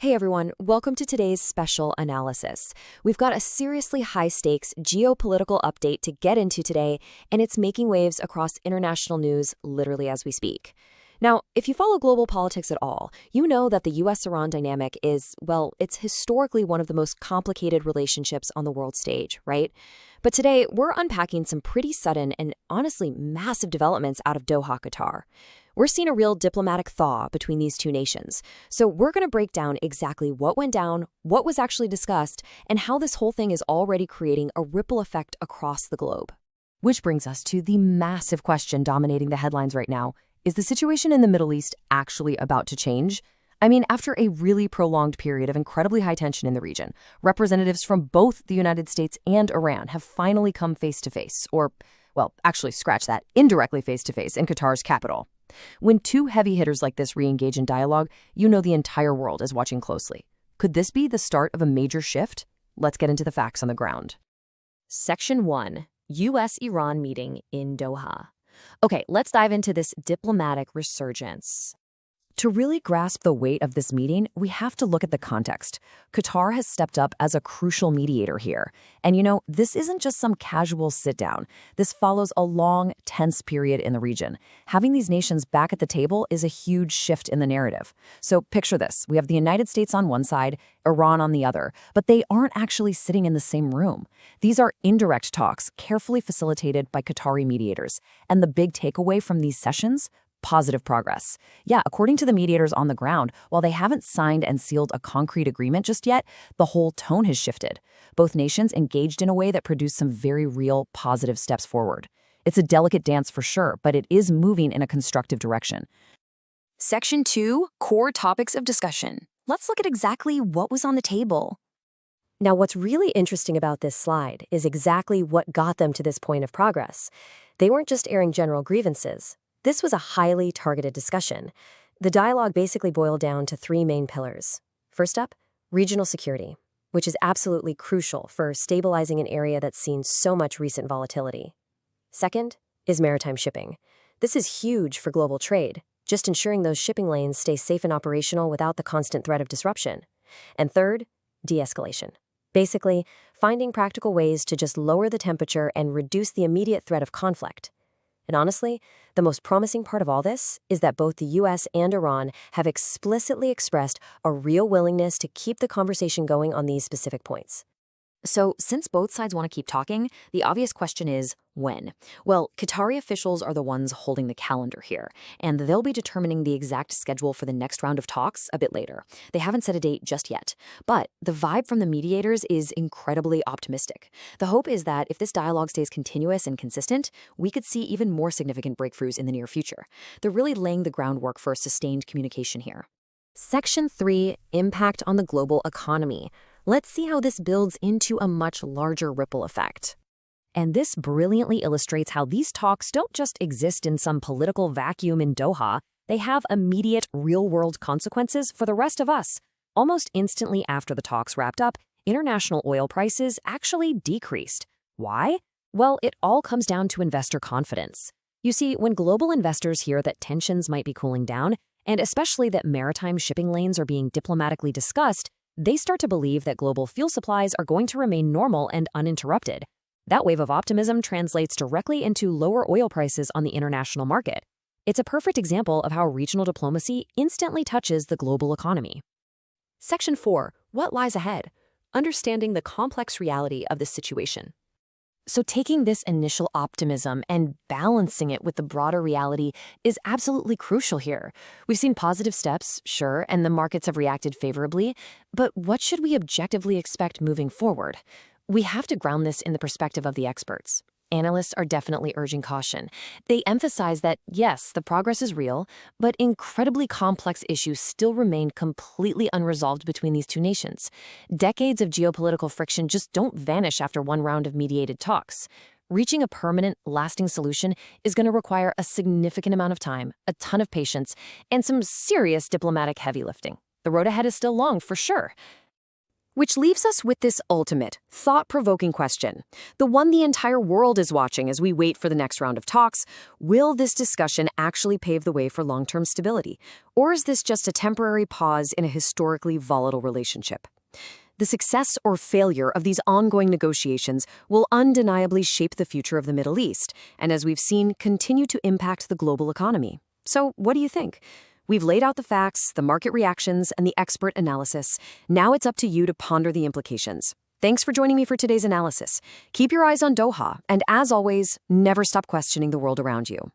Hey everyone, welcome to today's special analysis. We've got a seriously high-stakes geopolitical update to get into today, and it's making waves across international news literally as we speak. Now, if you follow global politics at all, you know that the US-Iran dynamic is, well, it's historically one of the most complicated relationships on the world stage, right? But today, we're unpacking some pretty sudden and honestly massive developments out of Doha, Qatar. We're seeing a real diplomatic thaw between these two nations. So we're going to break down exactly what went down, what was actually discussed, and how this whole thing is already creating a ripple effect across the globe. Which brings us to the massive question dominating the headlines right now. Is the situation in the Middle East actually about to change? I mean, after a really prolonged period of incredibly high tension in the region, representatives from both the United States and Iran have finally come face to face, or, well, actually scratch that, indirectly face to face in Qatar's capital. When two heavy hitters like this re-engage in dialogue, you know the entire world is watching closely. Could this be the start of a major shift? Let's get into the facts on the ground. Section 1. U.S.-Iran meeting in Doha. Okay, let's dive into this diplomatic resurgence. To really grasp the weight of this meeting, we have to look at the context. Qatar has stepped up as a crucial mediator here. And you know, this isn't just some casual sit-down. This follows a long, tense period in the region. Having these nations back at the table is a huge shift in the narrative. So picture this. We have the United States on one side, Iran on the other, but they aren't actually sitting in the same room. These are indirect talks, carefully facilitated by Qatari mediators. And the big takeaway from these sessions? Positive progress. Yeah, according to the mediators on the ground, while they haven't signed and sealed a concrete agreement just yet, the whole tone has shifted. Both nations engaged in a way that produced some very real positive steps forward. It's a delicate dance for sure, but it is moving in a constructive direction. Section 2, Core Topics of Discussion. Let's look at exactly what was on the table. Now, what's really interesting about this slide is exactly what got them to this point of progress. They weren't just airing general grievances. This was a highly targeted discussion. The dialogue basically boiled down to three main pillars. First up, regional security, which is absolutely crucial for stabilizing an area that's seen so much recent volatility. Second is maritime shipping. This is huge for global trade, just ensuring those shipping lanes stay safe and operational without the constant threat of disruption. And third, de-escalation. Basically, finding practical ways to just lower the temperature and reduce the immediate threat of conflict. And honestly, the most promising part of all this is that both the US and Iran have explicitly expressed a real willingness to keep the conversation going on these specific points. So, since both sides want to keep talking, the obvious question is, when? Well, Qatari officials are the ones holding the calendar here, and they'll be determining the exact schedule for the next round of talks a bit later. They haven't set a date just yet, but the vibe from the mediators is incredibly optimistic. The hope is that if this dialogue stays continuous and consistent, we could see even more significant breakthroughs in the near future. They're really laying the groundwork for sustained communication here. Section 3, Impact on the Global Economy. Let's see how this builds into a much larger ripple effect. And this brilliantly illustrates how these talks don't just exist in some political vacuum in Doha, they have immediate real-world consequences for the rest of us. Almost instantly after the talks wrapped up, international oil prices actually decreased. Why? Well, it all comes down to investor confidence. You see, when global investors hear that tensions might be cooling down, and especially that maritime shipping lanes are being diplomatically discussed, they start to believe that global fuel supplies are going to remain normal and uninterrupted. That wave of optimism translates directly into lower oil prices on the international market. It's a perfect example of how regional diplomacy instantly touches the global economy. Section 4. What lies ahead? Understanding the complex reality of this situation. So taking this initial optimism and balancing it with the broader reality is absolutely crucial here. We've seen positive steps, sure, and the markets have reacted favorably, but what should we objectively expect moving forward? We have to ground this in the perspective of the experts. Analysts are definitely urging caution. They emphasize that, yes, the progress is real, but incredibly complex issues still remain completely unresolved between these two nations. Decades of geopolitical friction just don't vanish after one round of mediated talks. Reaching a permanent, lasting solution is going to require a significant amount of time, a ton of patience, and some serious diplomatic heavy lifting. The road ahead is still long, for sure. Which leaves us with this ultimate, thought-provoking question. The one the entire world is watching as we wait for the next round of talks. Will this discussion actually pave the way for long-term stability? Or is this just a temporary pause in a historically volatile relationship? The success or failure of these ongoing negotiations will undeniably shape the future of the Middle East, and as we've seen, continue to impact the global economy. So, what do you think? We've laid out the facts, the market reactions, and the expert analysis. Now it's up to you to ponder the implications. Thanks for joining me for today's analysis. Keep your eyes on Doha, and as always, never stop questioning the world around you.